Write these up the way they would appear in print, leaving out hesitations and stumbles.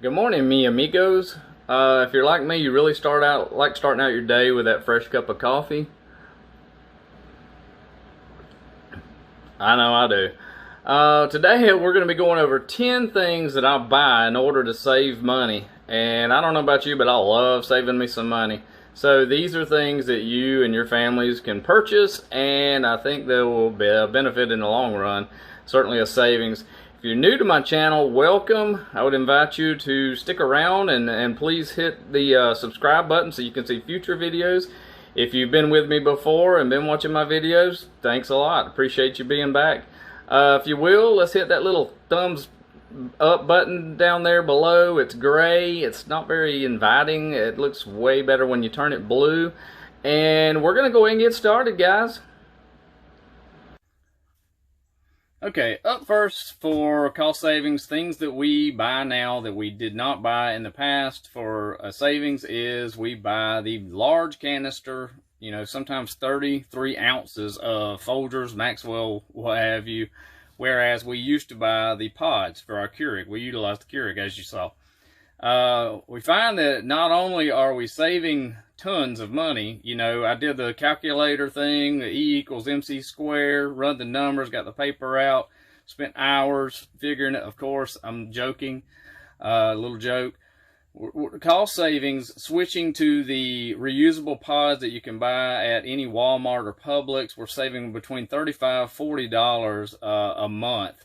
Good morning, mi amigos. If you're like me, you really starting out your day with that fresh cup of coffee. I know I do. Today we're going to be going over 10 things that I buy in order to save money. And I don't know about you, but I love saving me some money. So these are things that you and your families can purchase, and I think they will be a benefit in the long run. Certainly a savings. If you're new to my channel, welcome. I would invite you to stick around and please hit the subscribe button so you can see future videos. If you've been with me before and been watching my videos, thanks a lot. Appreciate you being back. If you will, let's hit that little thumbs up button down there below. It's gray. It's not very inviting. It looks way better when you turn it blue. And we're going to go ahead and get started, guys. Okay, up first for cost savings, things that we buy now that we did not buy in the past for savings is we buy the large canister, sometimes 33 ounces of Folgers, Maxwell, what have you, whereas we used to buy the pods for our Keurig. We utilize the Keurig, as you saw. We find that not only are we saving tons of money, I did the calculator thing, the E equals MC squared, run the numbers, got the paper out, spent hours figuring it. Of course, I'm joking, little joke. Cost savings, switching to the reusable pods that you can buy at any Walmart or Publix, we're saving between $35 $40 a month,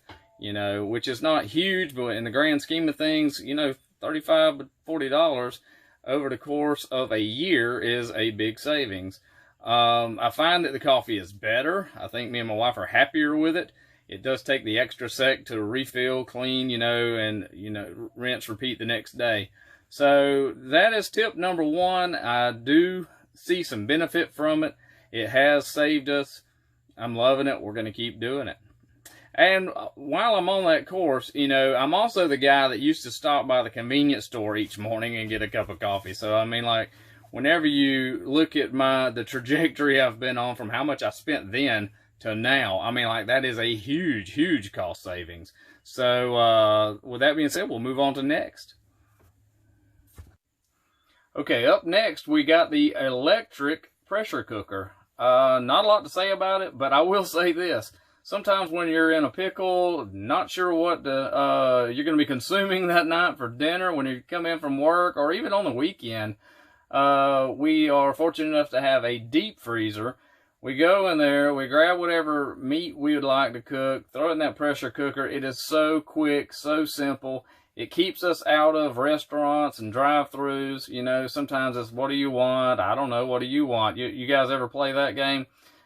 which is not huge, but in the grand scheme of things, $35 to $40 over the course of a year is a big savings. I find that the coffee is better. I think me and my wife are happier with it. It does take the extra sec to refill, clean, and rinse, repeat the next day. So that is tip number one. I do see some benefit from it. It has saved us. I'm loving it. We're going to keep doing it. And while I'm on that course, I'm also the guy that used to stop by the convenience store each morning and get a cup of coffee. So, whenever you look at the trajectory I've been on from how much I spent then to now, that is a huge, huge cost savings. So, with that being said, we'll move on to next. Okay, up next, we got the electric pressure cooker. Not a lot to say about it, but I will say this. Sometimes when you're in a pickle, not sure what you're going to be consuming that night for dinner, when you come in from work, or even on the weekend, we are fortunate enough to have a deep freezer. We go in there, we grab whatever meat we would like to cook, throw it in that pressure cooker. It is so quick, so simple. It keeps us out of restaurants and drive-thrus. Sometimes it's, what do you want? I don't know, what do you want? You guys ever play that game?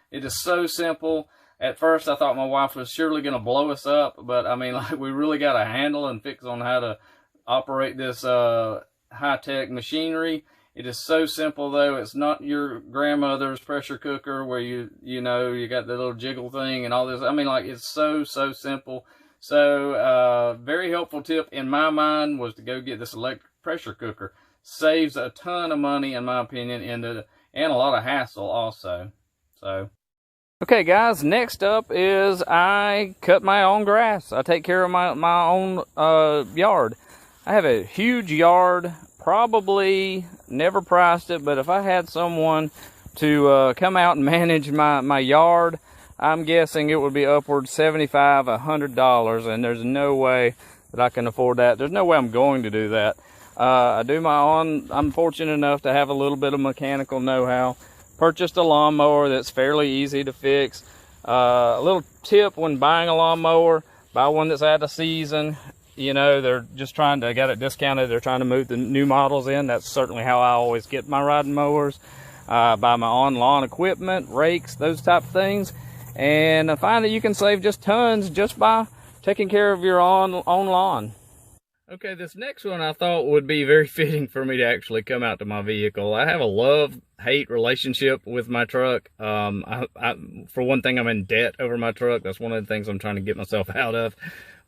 It is so simple. At first, I thought my wife was surely going to blow us up, but we really got a handle and fix on how to operate this high-tech machinery. It is so simple, though. It's not your grandmother's pressure cooker where you got the little jiggle thing and all this. It's so simple. So, very helpful tip in my mind was to go get this electric pressure cooker. Saves a ton of money, in my opinion, and a lot of hassle also. So. Okay, guys, next up is I cut my own grass. I take care of my own yard. I have a huge yard, probably never priced it, but if I had someone to come out and manage my yard, I'm guessing it would be upwards $75, $100, and there's no way that I can afford that. There's no way I'm going to do that. I do my own. I'm fortunate enough to have a little bit of mechanical know-how. Purchased a lawnmower that's fairly easy to fix. A little tip when buying a lawnmower, buy one that's out of season. They're just trying to get it discounted. They're trying to move the new models in. That's certainly how I always get my riding mowers. Buy my own lawn equipment, rakes, those type of things. And I find that you can save just tons just by taking care of your own lawn. Okay, this next one I thought would be very fitting for me to actually come out to my vehicle. I have a love-hate relationship with my truck. For one thing, I'm in debt over my truck. That's one of the things I'm trying to get myself out of.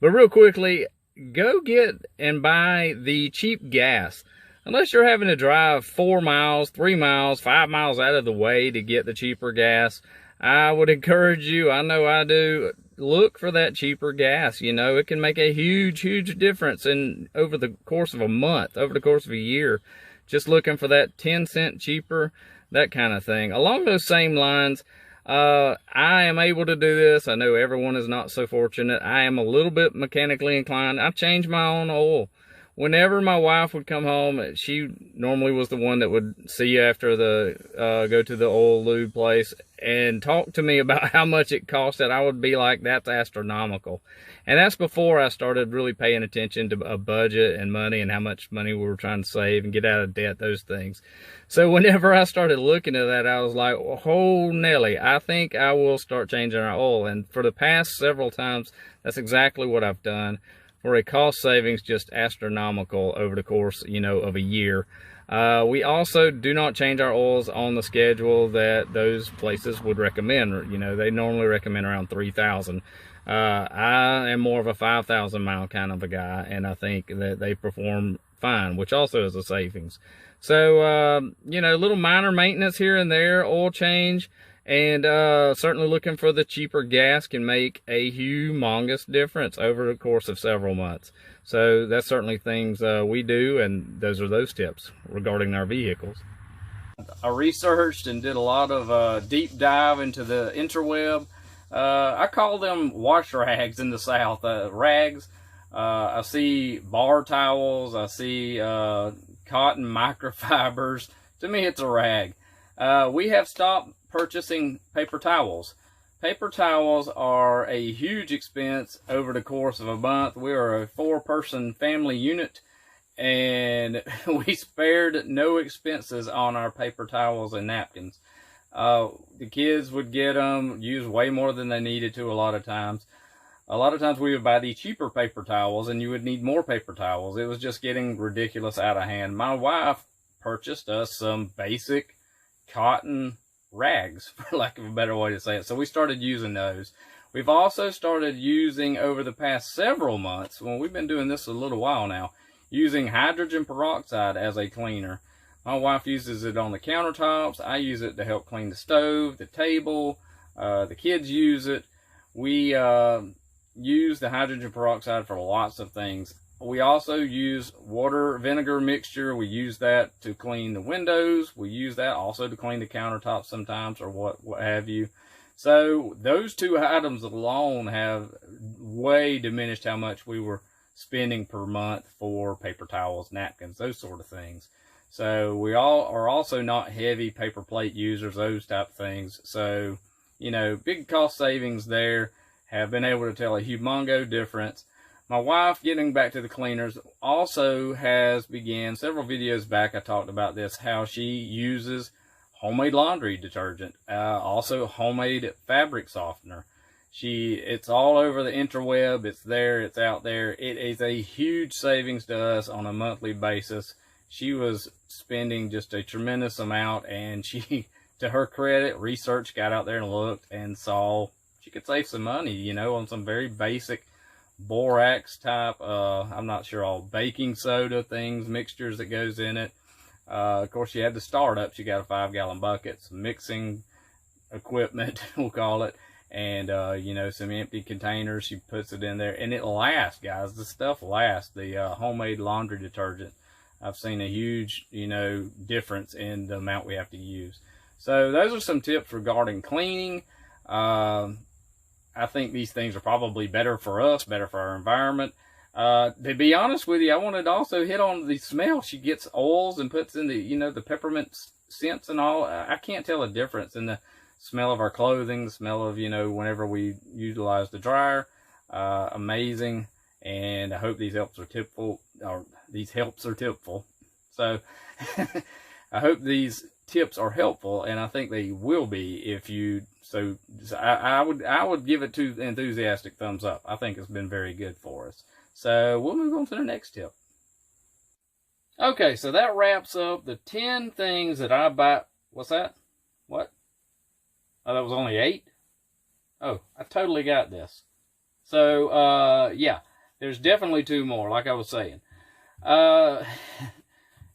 But real quickly, go get and buy the cheap gas. Unless you're having to drive 4 miles, 3 miles, 5 miles out of the way to get the cheaper gas, I would encourage you, I know I do, look for that cheaper gas. You know, it can make a huge difference in over the course of a month, over the course of a year. Just looking for that 10-cent cheaper, that kind of thing. Along those same lines, I am able to do this. I know everyone is not so fortunate. I am a little bit mechanically inclined. I change my own oil. Whenever my wife would come home, she normally was the one that would see after the, go to the oil lube place and talk to me about how much it cost, and I would be like, that's astronomical. And that's before I started really paying attention to a budget and money and how much money we were trying to save and get out of debt, those things. So whenever I started looking at that, I was like, oh, Nelly, I think I will start changing our oil. And for the past several times, that's exactly what I've done. For a cost savings just astronomical over the course, you know, of a year. We also do not change our oils on the schedule that those places would recommend. You know, they normally recommend around 3,000. I am more of a 5,000 mile kind of a guy, and I think that they perform fine, which also is a savings. So, you know, little minor maintenance here and there, oil change, and certainly looking for the cheaper gas can make a humongous difference over the course of several months. So that's certainly things we do, and those are those tips regarding our vehicles. I researched and did a lot of deep dive into the interweb. I call them wash rags in the South. Rags. I see bar towels. I see cotton microfibers. To me, it's a rag. We have stopped purchasing paper towels. Paper towels are a huge expense over the course of a month. We are a 4-person family unit, and we spared no expenses on our paper towels and napkins. The kids would get them, use way more than they needed to a lot of times. A lot of times we would buy the cheaper paper towels, and you would need more paper towels. It was just getting ridiculous out of hand. My wife purchased us some basic cotton rags, for lack of a better way to say it. So we started using those. We've also started using, over the past several months, well, we've been doing this a little while now, using hydrogen peroxide as a cleaner. My wife uses it on the countertops. I use it to help clean the stove, the table. The kids use it. We use the hydrogen peroxide for lots of things. We also use water vinegar mixture. We use that to clean the windows. We use that also to clean the countertops sometimes, or what have you. So those two items alone have way diminished how much we were spending per month for paper towels, napkins, those sort of things. So we all are also not heavy paper plate users, those type of things. So, you know, big cost savings there. Have been able to tell a humongo difference. My wife, getting back to the cleaners, also has began, several videos back I talked about this, how she uses homemade laundry detergent, also homemade fabric softener. It's all over the interweb. It's there, it's out there. It is a huge savings to us on a monthly basis. She was spending just a tremendous amount, and she, to her credit, researched, got out there and looked and saw she could save some money, you know, on some very basic borax type, I'm not sure, all baking soda things, mixtures that goes in it. Of course, she had the startup. She got a 5-gallon bucket, some mixing equipment, we'll call it, and, you know, some empty containers. She puts it in there, and it lasts, guys. The stuff lasts. The homemade laundry detergent. I've seen a huge, you know, difference in the amount we have to use. So those are some tips regarding cleaning. I think these things are probably better for us, better for our environment. To be honest with you, I wanted to also hit on the smell. She gets oils and puts in the, you know, the peppermint scents and all. I can't tell a difference in the smell of our clothing, the smell of, you know, whenever we utilize the dryer. Amazing. And I hope these helps are tipful, or these helps are tipful. So I hope these tips are helpful, and I think they will be if you, so I would give it 2 enthusiastic thumbs up. I think it's been very good for us. So we'll move on to the next tip. Okay, so that wraps up the 10 things that I buy. What's that? What? Oh, that was only 8? Oh, I totally got this. So, yeah, there's definitely 2 more, like I was saying.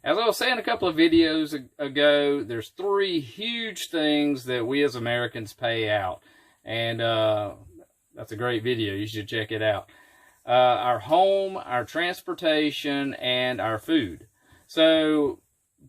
As I was saying a couple of videos ago, there's 3 huge things that we as Americans pay out. And That's a great video. You should check it out. Our home, our transportation, and our food. So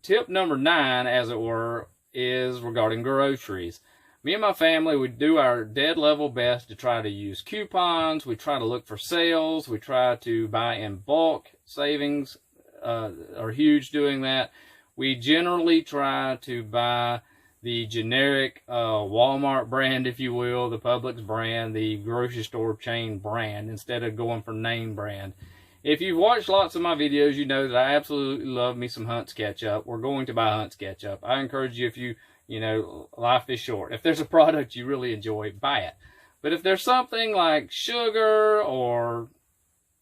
tip number 9, as it were, is regarding groceries. Me and my family, we do our dead level best to try to use coupons. We try to look for sales. We try to buy in bulk. Savings are huge doing that. We generally try to buy the generic Walmart brand, if you will, the Publix brand, the grocery store chain brand, instead of going for name brand. If you've watched lots of my videos, you know that I absolutely love me some Hunt's ketchup. We're going to buy Hunt's ketchup. I encourage you, if you know, life is short. If there's a product you really enjoy, buy it. But if there's something like sugar or,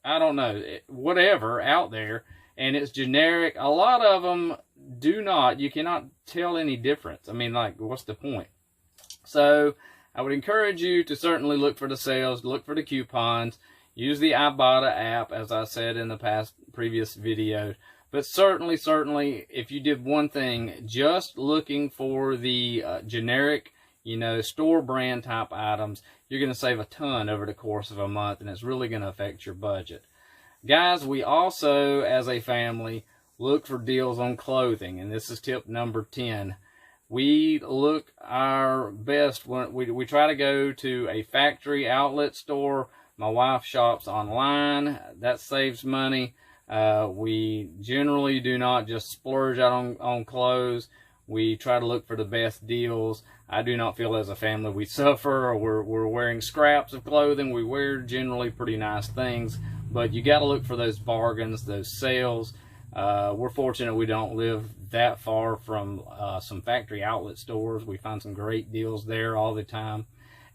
I don't know, whatever out there, and it's generic, a lot of them you cannot tell any difference. I mean, like, what's the point? So I would encourage you to certainly look for the sales, look for the coupons, use the Ibotta app, as I said in the previous video. But certainly, if you did one thing, just looking for the generic, store brand type items, you're going to save a ton over the course of a month, and it's really going to affect your budget. Guys, we also, as a family, look for deals on clothing, and this is tip number 10. We look our best when we try to go to a factory outlet store. My wife shops online. That saves money. We generally do not just splurge out on clothes. We try to look for the best deals. I do not feel as a family we suffer, or we're wearing scraps of clothing. We wear generally pretty nice things, but you got to look for those bargains, those sales. We're fortunate we don't live that far from some factory outlet stores. We find some great deals there all the time.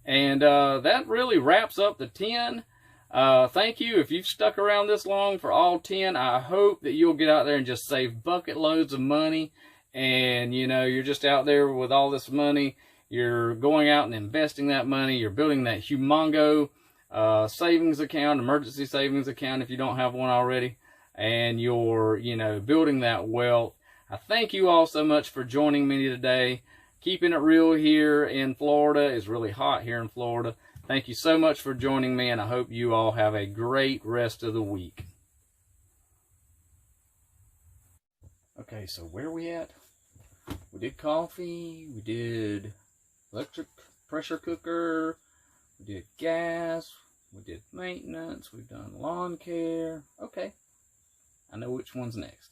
And that really wraps up the 10. Thank you. If you've stuck around this long for all 10, I hope that you'll get out there and just save bucket loads of money. And, you're just out there with all this money. You're going out and investing that money. You're building that humongo savings account, emergency savings account if you don't have one already. And you're, building that wealth. I thank you all so much for joining me today. Keeping it real here in Florida. It's really hot here in Florida. Thank you so much for joining me, and I hope you all have a great rest of the week. Okay, so where are we at? We did coffee, we did electric pressure cooker, we did gas, we did maintenance, we've done lawn care. Okay, I know which one's next.